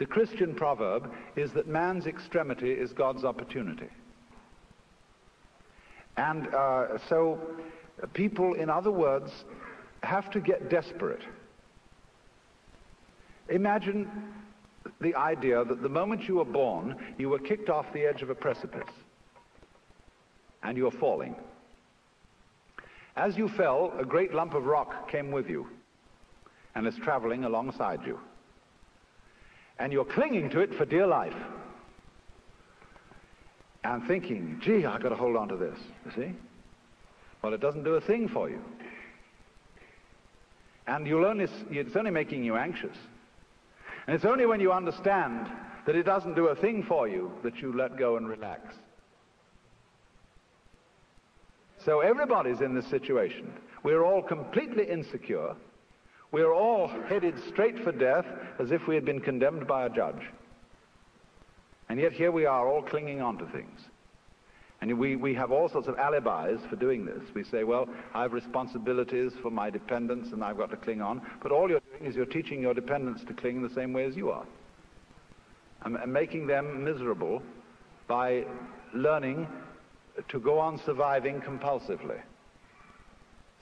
The Christian proverb is that man's extremity is God's opportunity. And so people, in other words, have to get desperate. Imagine the idea that the moment you were born, you were kicked off the edge of a precipice, and you're falling. As you fell, a great lump of rock came with you, and is traveling alongside you. And you're clinging to it for dear life, and thinking, gee, I've got to hold on to this, you see? Well, it doesn't do a thing for you. And it's only making you anxious. And it's only when you understand that it doesn't do a thing for you that you let go and relax. So everybody's in this situation. We're all completely insecure. We're all headed straight for death as if we had been condemned by a judge. And yet here we are all clinging on to things. And we have all sorts of alibis for doing this. We say, well, I have responsibilities for my dependents and I've got to cling on. But all you're doing is you're teaching your dependents to cling the same way as you are. And making them miserable by learning to go on surviving compulsively.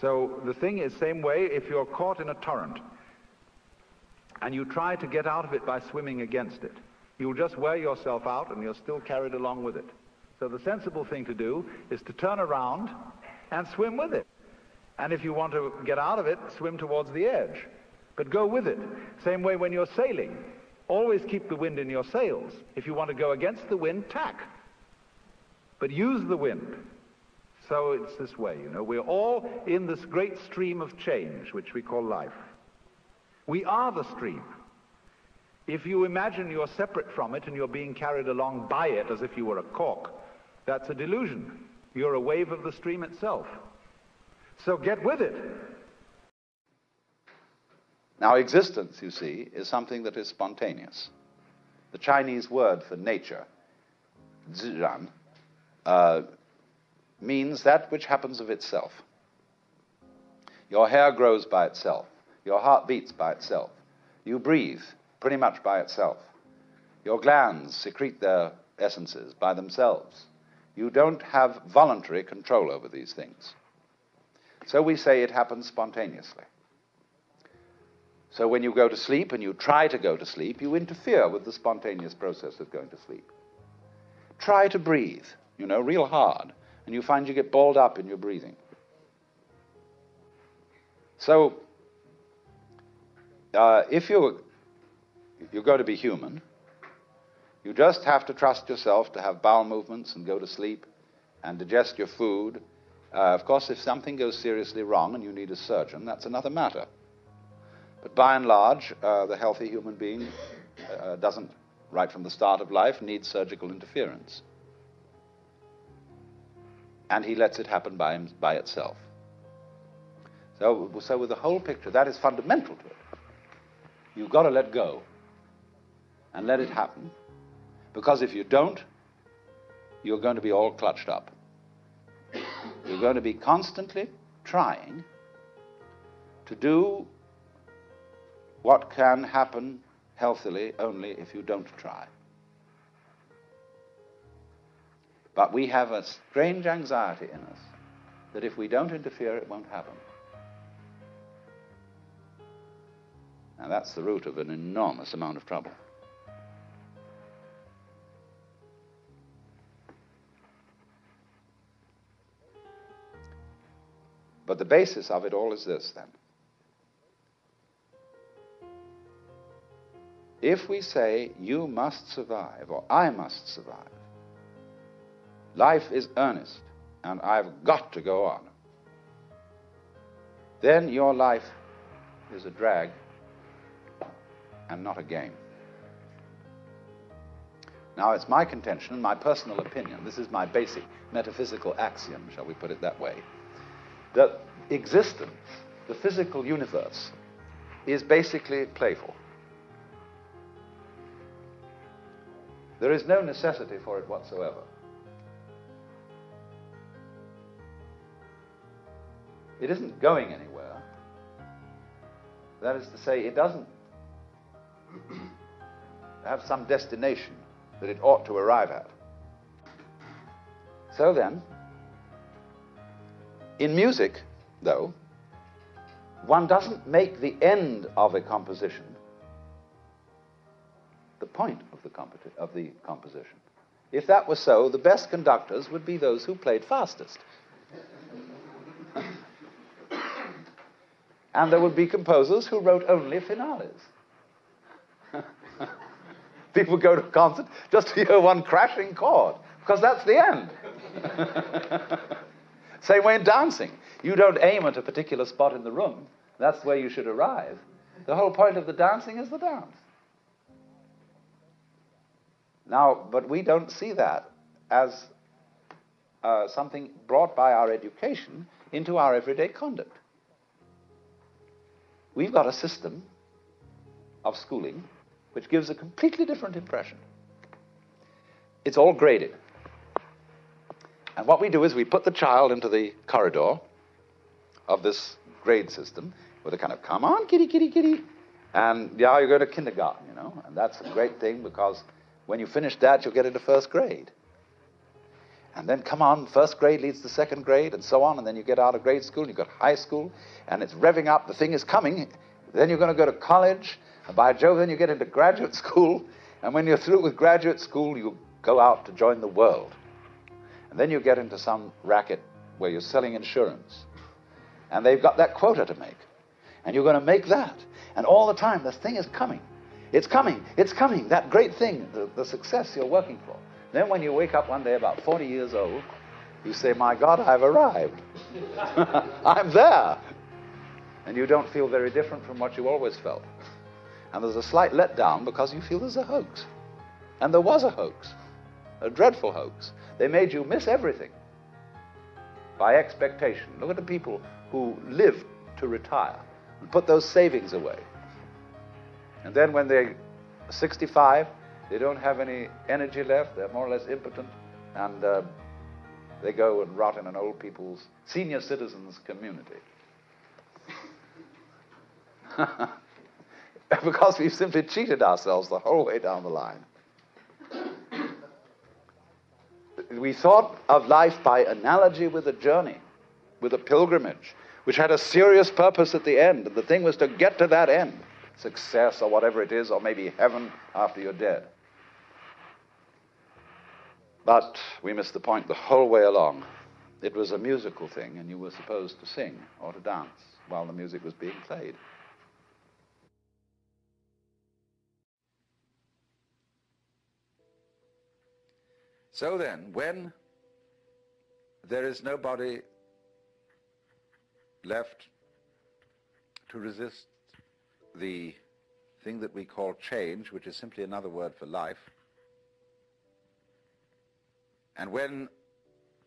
So the thing is, same way, if you're caught in a torrent and you try to get out of it by swimming against it, you'll just wear yourself out and you're still carried along with it. So the sensible thing to do is to turn around and swim with it. And if you want to get out of it, swim towards the edge. But go with it. Same way when you're sailing. Always keep the wind in your sails. If you want to go against the wind, tack. But use the wind. So it's this way, you know. We're all in this great stream of change, which we call life. We are the stream. If you imagine you're separate from it and you're being carried along by it as if you were a cork, that's a delusion. You're a wave of the stream itself. So get with it. Now, existence, you see, is something that is spontaneous. The Chinese word for nature, zhiran, means that which happens of itself. Your hair grows by itself. Your heart beats by itself. You breathe pretty much by itself. Your glands secrete their essences by themselves. You don't have voluntary control over these things. So we say it happens spontaneously. So when you go to sleep and you try to go to sleep, you interfere with the spontaneous process of going to sleep. Try to breathe, you know, real hard, and you find you get balled up in your breathing. So if you're going to be human, you just have to trust yourself to have bowel movements and go to sleep and digest your food. Of course, if something goes seriously wrong and you need a surgeon, that's another matter. But by and large, the healthy human being doesn't, right from the start of life, need surgical interference. And he lets it happen by itself. So with the whole picture, that is fundamental to it. You've got to let go and let it happen. Because if you don't, you're going to be all clutched up. You're going to be constantly trying to do what can happen healthily only if you don't try. But we have a strange anxiety in us that if we don't interfere, it won't happen. And that's the root of an enormous amount of trouble. But the basis of it all is this, then. If we say, you must survive, or I must survive, life is earnest, and I've got to go on, then your life is a drag and not a game. Now, it's my contention, my personal opinion, this is my basic metaphysical axiom, shall we put it that way, that existence, the physical universe, is basically playful. There is no necessity for it whatsoever. It isn't going anywhere. That is to say, it doesn't have some destination that it ought to arrive at. So then, in music, though, one doesn't make the end of a composition the point of the composition. If that were so, the best conductors would be those who played fastest. And there would be composers who wrote only finales. People go to a concert just to hear one crashing chord, because that's the end. Same way in dancing. You don't aim at a particular spot in the room. That's where you should arrive. The whole point of the dancing is the dance. Now, but we don't see that as something brought by our education into our everyday conduct. We've got a system of schooling which gives a completely different impression. It's all graded. And what we do is we put the child into the corridor of this grade system with a kind of, come on, kitty, kitty, kitty. And yeah, you go to kindergarten, you know. And that's a great thing, because when you finish that, you'll get into first grade. And then, come on, first grade leads to second grade, and so on. And then you get out of grade school, and you've got high school, and it's revving up. The thing is coming. Then you're going to go to college. And by Jove, then you get into graduate school. And when you're through with graduate school, you go out to join the world. And then you get into some racket where you're selling insurance. And they've got that quota to make. And you're going to make that. And all the time, this thing is coming. It's coming. It's coming. That great thing, the success you're working for. Then when you wake up one day about 40 years old, you say, my God, I've arrived. I'm there. And you don't feel very different from what you always felt. And there's a slight letdown because you feel there's a hoax. And there was a hoax. A dreadful hoax. They made you miss everything by expectation. Look at the people who live to retire and put those savings away. And then when they're 65, they don't have any energy left. They're more or less impotent. And they go and rot in an old people's, senior citizens community. Because we've simply cheated ourselves the whole way down the line. We thought of life by analogy with a journey, with a pilgrimage, which had a serious purpose at the end, and the thing was to get to that end, success or whatever it is, or maybe heaven after you're dead. But we missed the point the whole way along. It was a musical thing, and you were supposed to sing or to dance while the music was being played. So then, when there is nobody left to resist the thing that we call change, which is simply another word for life, and when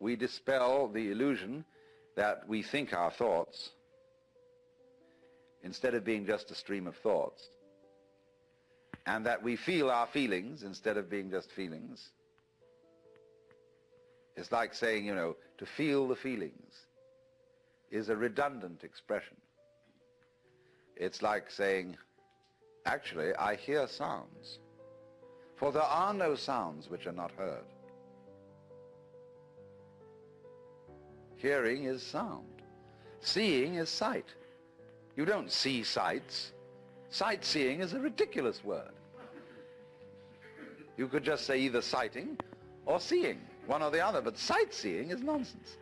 we dispel the illusion that we think our thoughts, instead of being just a stream of thoughts, and that we feel our feelings instead of being just feelings, it's like saying, you know, to feel the feelings is a redundant expression. It's like saying, actually, I hear sounds, for there are no sounds which are not heard. Hearing is sound. Seeing is sight. You don't see sights. Sightseeing is a ridiculous word. You could just say either sighting or seeing, one or the other, but sightseeing is nonsense.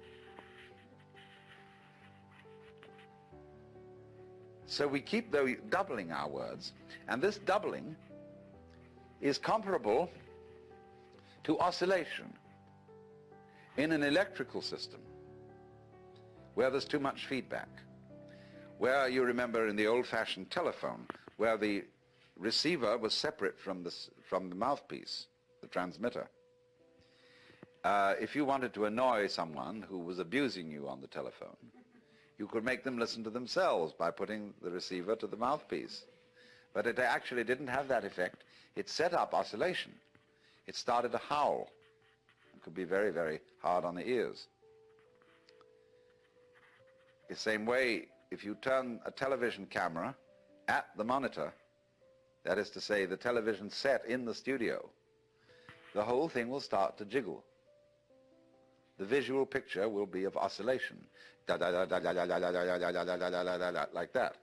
So we keep doubling our words, and this doubling is comparable to oscillation in an electrical system where there's too much feedback, where you remember in the old-fashioned telephone, where the receiver was separate from the mouthpiece, the transmitter. If you wanted to annoy someone who was abusing you on the telephone, you could make them listen to themselves by putting the receiver to the mouthpiece. But it actually didn't have that effect. It set up oscillation. It started to howl. It could be very, very hard on the ears. The same way, if you turn a television camera at the monitor, that is to say, the television set in the studio, the whole thing will start to jiggle. The visual picture will be of oscillation, like that.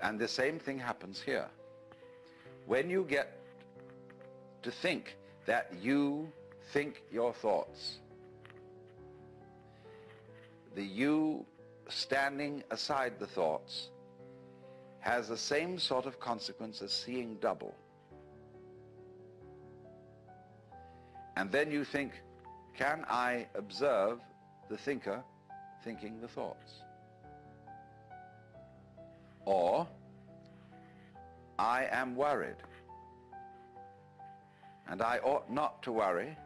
And the same thing happens here. When you get to think that you think your thoughts, the you standing aside the thoughts has the same sort of consequence as seeing double. And then you think, can I observe the thinker thinking the thoughts? Or, I am worried, and I ought not to worry,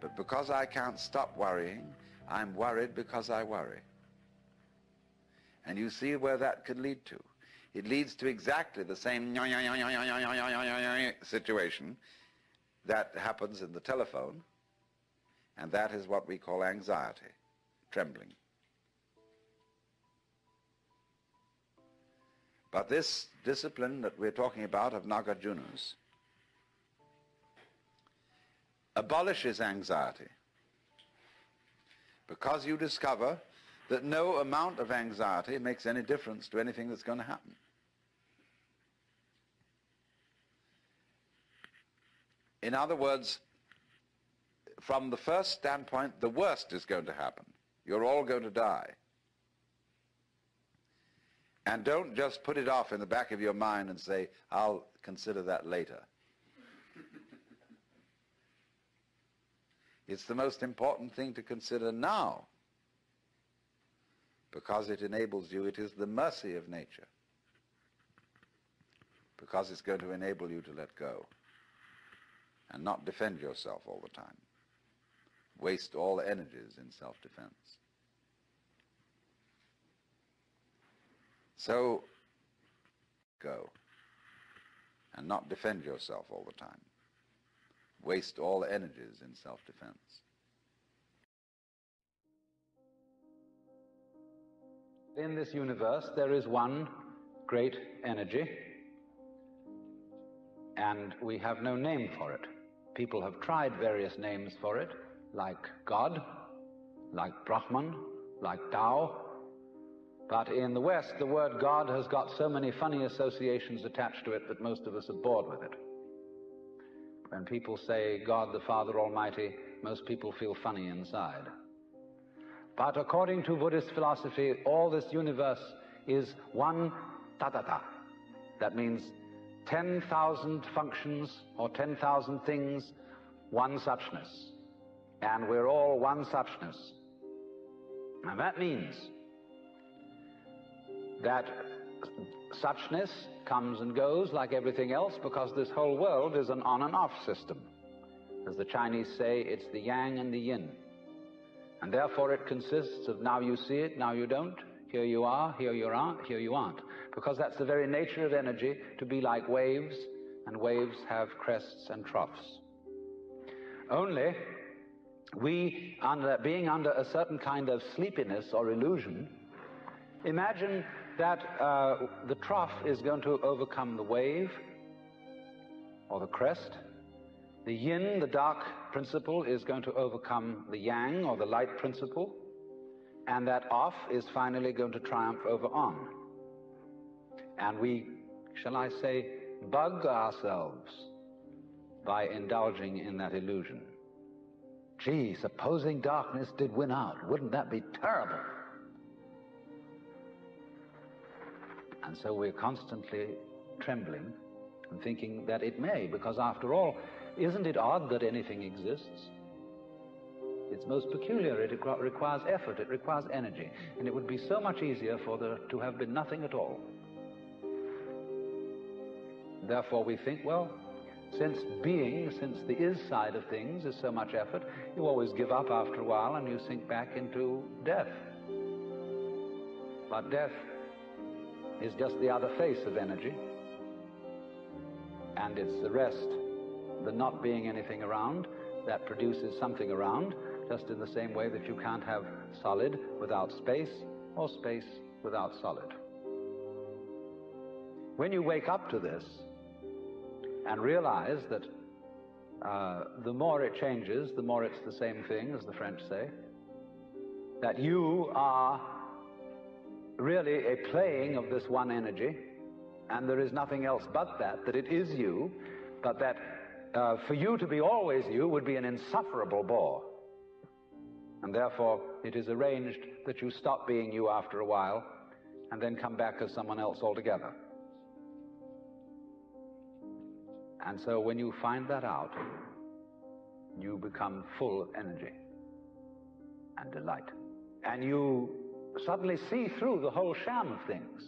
but because I can't stop worrying, I'm worried because I worry. And you see where that could lead to. It leads to exactly the same situation that happens in the telephone, and that is what we call anxiety, trembling. But this discipline that we're talking about of Nagarjuna's abolishes anxiety, because you discover that no amount of anxiety makes any difference to anything that's going to happen. In other words, from the first standpoint, the worst is going to happen. You're all going to die. And don't just put it off in the back of your mind and say, I'll consider that later. It's the most important thing to consider now, because it enables you. It is the mercy of nature, because it's going to enable you to let go and not defend yourself all the time, waste all energies in self-defense. So, go and not defend yourself all the time, waste all energies in self-defense. In this universe, there is one great energy, and we have no name for it. People have tried various names for it, like God, like Brahman, like Tao. But in the West, the word God has got so many funny associations attached to it that most of us are bored with it. When people say God the Father Almighty, most people feel funny inside. But according to Buddhist philosophy, all this universe is one tatata. That means 10,000 functions or 10,000 things, one suchness. And we're all one suchness. And that means that suchness comes and goes like everything else, because this whole world is an on and off system. As the Chinese say, it's the yang and the yin. And therefore it consists of now you see it, now you don't, here you are, here you aren't, here you aren't. Because that's the very nature of energy, to be like waves, and waves have crests and troughs. Only we, being under a certain kind of sleepiness or illusion, imagine that the trough is going to overcome the wave or the crest. The yin, the dark principle, is going to overcome the yang, or the light principle, and that off is finally going to triumph over on. And we, shall I say, bug ourselves by indulging in that illusion. Gee, supposing darkness did win out, wouldn't that be terrible? And so we're constantly trembling and thinking that it may, because after all, isn't it odd that anything exists? It's most peculiar. It requires effort, it requires energy, and it would be so much easier for there to have been nothing at all. Therefore we think, well, since the is side of things is so much effort, you always give up after a while and you sink back into death. But death is just the other face of energy, and it's the rest, the not being anything around, that produces something around, just in the same way that you can't have solid without space, or space without solid. When you wake up to this and realize that the more it changes, the more it's the same thing, as the French say, that you are really a playing of this one energy, and there is nothing else but that it is you, but that for you to be always you would be an insufferable bore. And therefore it is arranged that you stop being you after a while and then come back as someone else altogether. And so when you find that out, you become full of energy and delight. And you suddenly see through the whole sham of things.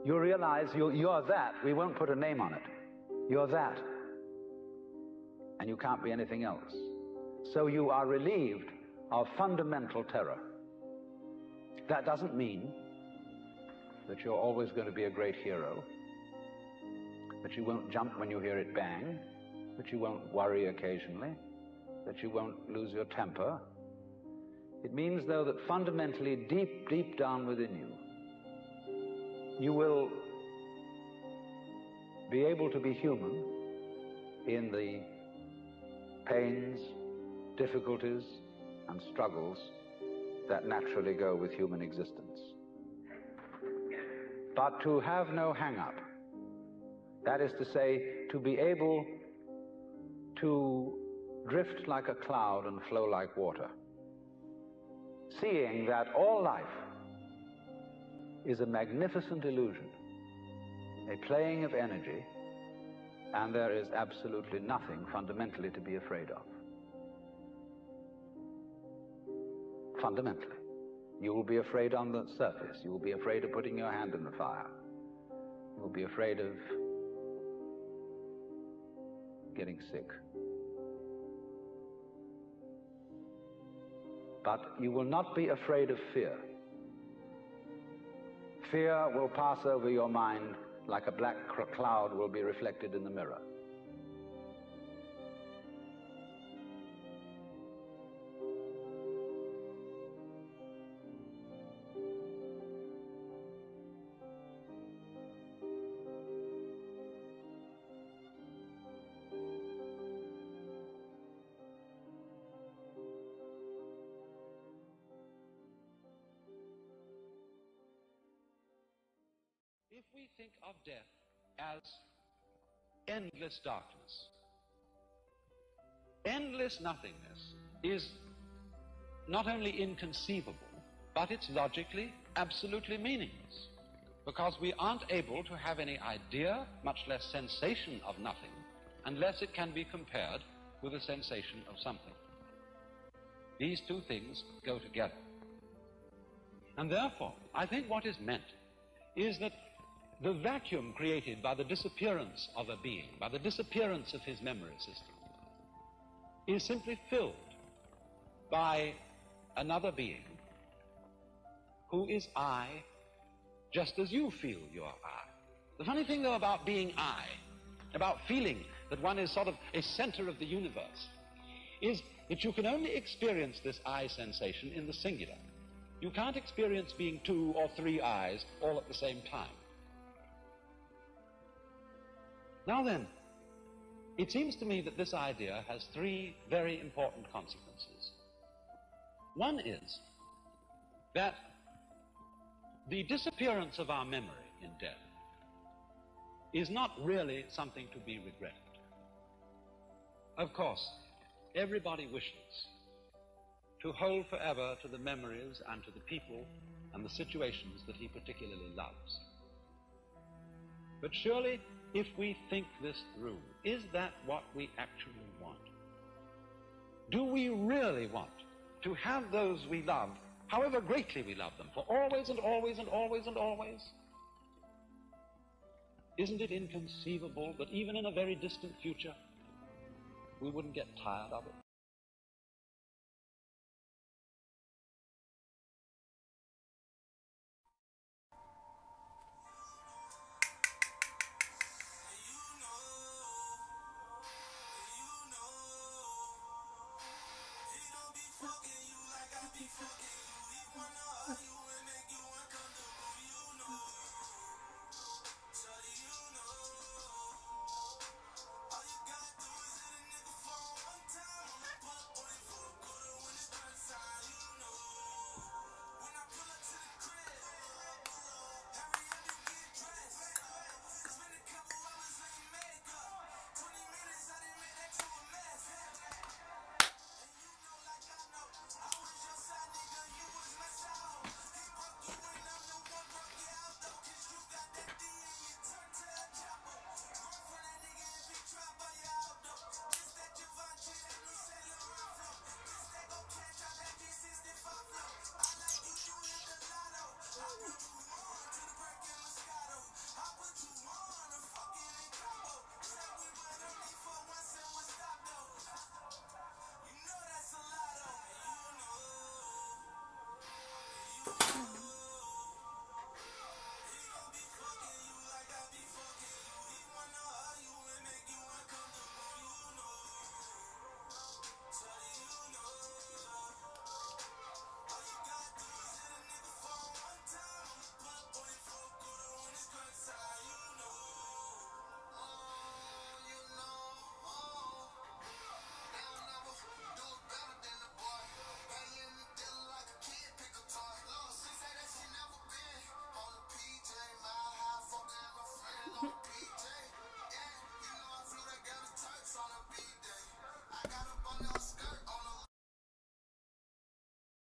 You realize you're that. We won't put a name on it. You're that. And you can't be anything else. So you are relieved of fundamental terror. That doesn't mean that you're always going to be a great hero, that you won't jump when you hear it bang, that you won't worry occasionally, that you won't lose your temper. It means, though, that fundamentally, deep, deep down within you, you will be able to be human in the pains, difficulties, and struggles that naturally go with human existence. But to have no hang-up, that is to say, to be able to drift like a cloud and flow like water, seeing that all life is a magnificent illusion, a playing of energy, and there is absolutely nothing fundamentally to be afraid of. Fundamentally. You will be afraid on the surface. You will be afraid of putting your hand in the fire. You will be afraid of getting sick. But you will not be afraid of fear. Fear will pass over your mind like a black cloud will be reflected in the mirror. If we think of death as endless darkness, endless nothingness is not only inconceivable, but it's logically absolutely meaningless, because we aren't able to have any idea, much less sensation of nothing, unless it can be compared with a sensation of something. These two things go together. And therefore, I think what is meant is that the vacuum created by the disappearance of a being, by the disappearance of his memory system, is simply filled by another being who is I, just as you feel you are I. The funny thing, though, about being I, about feeling that one is sort of a center of the universe, is that you can only experience this I sensation in the singular. You can't experience being two or three I's all at the same time. Now then, it seems to me that this idea has three very important consequences. One is that the disappearance of our memory in death is not really something to be regretted. Of course, everybody wishes to hold forever to the memories and to the people and the situations that he particularly loves. But surely, if we think this through, is that what we actually want? Do we really want to have those we love, however greatly we love them, for always and always and always and always? Isn't it inconceivable that even in a very distant future, we wouldn't get tired of it?